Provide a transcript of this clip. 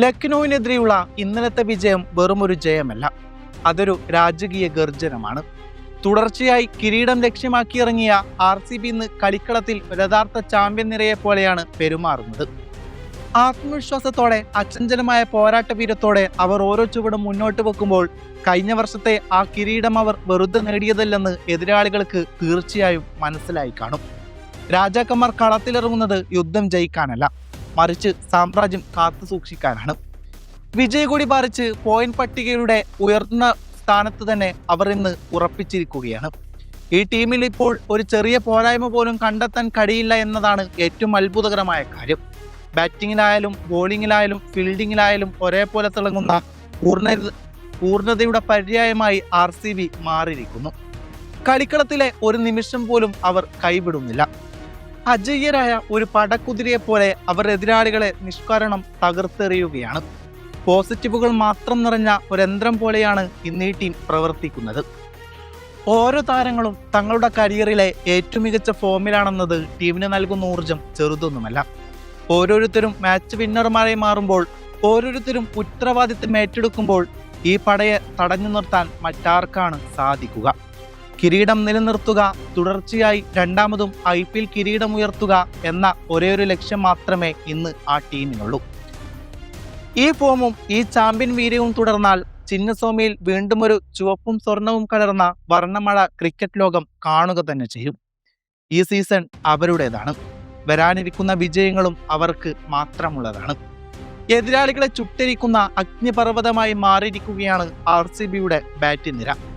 ലക്നൌവിനെതിരെയുള്ള ഇന്നലത്തെ വിജയം വെറുമൊരു ജയമല്ല, അതൊരു രാജകീയ ഗർജനമാണ്. തുടർച്ചയായി കിരീടം ലക്ഷ്യമാക്കിയിറങ്ങിയ RCB ഇന്ന് കളിക്കളത്തിൽ യഥാർത്ഥ ചാമ്പ്യൻ നിരയെ പോലെയാണ് പെരുമാറുന്നത്. ആത്മവിശ്വാസത്തോടെ അചഞ്ചലമായ പോരാട്ട വീരത്തോടെ അവർ ഓരോ ചുവടും മുന്നോട്ട് വെക്കുമ്പോൾ കഴിഞ്ഞ വർഷത്തെ ആ കിരീടം അവർ വെറുതെ നേടിയതല്ലെന്ന് എതിരാളികൾക്ക് തീർച്ചയായും മനസ്സിലായി കാണും. രാജാക്കന്മാർ കളത്തിലിറങ്ങുന്നത് യുദ്ധം ജയിക്കാനല്ല, മറിച്ച് സാമ്രാജ്യം കാത്തു സൂക്ഷിക്കാനാണ്. വിജയകൊടി പാറിച്ച് പോയിന്റ് പട്ടികയുടെ ഉയർന്ന സ്ഥാനത്ത് തന്നെ അവർ ഇന്ന് ഉറപ്പിച്ചിരിക്കുകയാണ്. ഈ ടീമിൽ ഇപ്പോൾ ഒരു ചെറിയ പോരായ്മ പോലും കണ്ടെത്താൻ കഴിയില്ല എന്നതാണ് ഏറ്റവും അത്ഭുതകരമായ കാര്യം. ബാറ്റിങ്ങിലായാലും ബോളിങ്ങിലായാലും ഫീൽഡിങ്ങിലായാലും ഒരേപോലെ തിളങ്ങുന്ന പൂർണ്ണതയുടെ പര്യായമായി RCB മാറിയിരിക്കുന്നു. കളിക്കളത്തിലെ ഒരു നിമിഷം പോലും അവർ കൈവിടുന്നില്ല. അജയ്യരായ ഒരു പടക്കുതിരയെ പോലെ അവർ എതിരാളികളെ നിഷ്കരണം തകർത്തെറിയുകയാണ്. പോസിറ്റീവുകൾ മാത്രം നിറഞ്ഞ ഒരു യന്ത്രം പോലെയാണ് ഇന്ന് ഈ ടീം പ്രവർത്തിക്കുന്നത്. ഓരോ താരങ്ങളും തങ്ങളുടെ കരിയറിലെ ഏറ്റവും മികച്ച ഫോമിലാണെന്നത് ടീമിന് നൽകുന്ന ഊർജം ചെറുതൊന്നുമല്ല. ഓരോരുത്തരും മാച്ച് വിന്നർമാരായി മാറുമ്പോൾ, ഓരോരുത്തരും ഉത്തരവാദിത്തം ഏറ്റെടുക്കുമ്പോൾ ഈ പടയെ തടഞ്ഞു നിർത്താൻ മറ്റാർക്കാണ് സാധിക്കുക? കിരീടം നിലനിർത്തുക, തുടർച്ചയായി രണ്ടാമതും IPL കിരീടം ഉയർത്തുക എന്ന ഒരേയൊരു ലക്ഷ്യം മാത്രമേ ഇന്ന് ആ ടീമിനുള്ളൂ. ഈ ഫോമും ഈ ചാമ്പ്യൻ വീര്യവും തുടർന്നാൽ ചിന്നസ്വാമിയിൽ വീണ്ടും ഒരു ചുവപ്പും സ്വർണവും കലർന്ന വർണ്ണമഴ ക്രിക്കറ്റ് ലോകം കാണുക തന്നെ ചെയ്യും. ഈ സീസൺ അവരുടേതാണ്. വരാനിരിക്കുന്ന വിജയങ്ങളും അവർക്ക് മാത്രമുള്ളതാണ്. എതിരാളികളെ ചുട്ടരിക്കുന്ന അഗ്നിപർവ്വതമായി മാറിയിരിക്കുകയാണ് RCBയുടെ ബാറ്റിംഗ് നിര.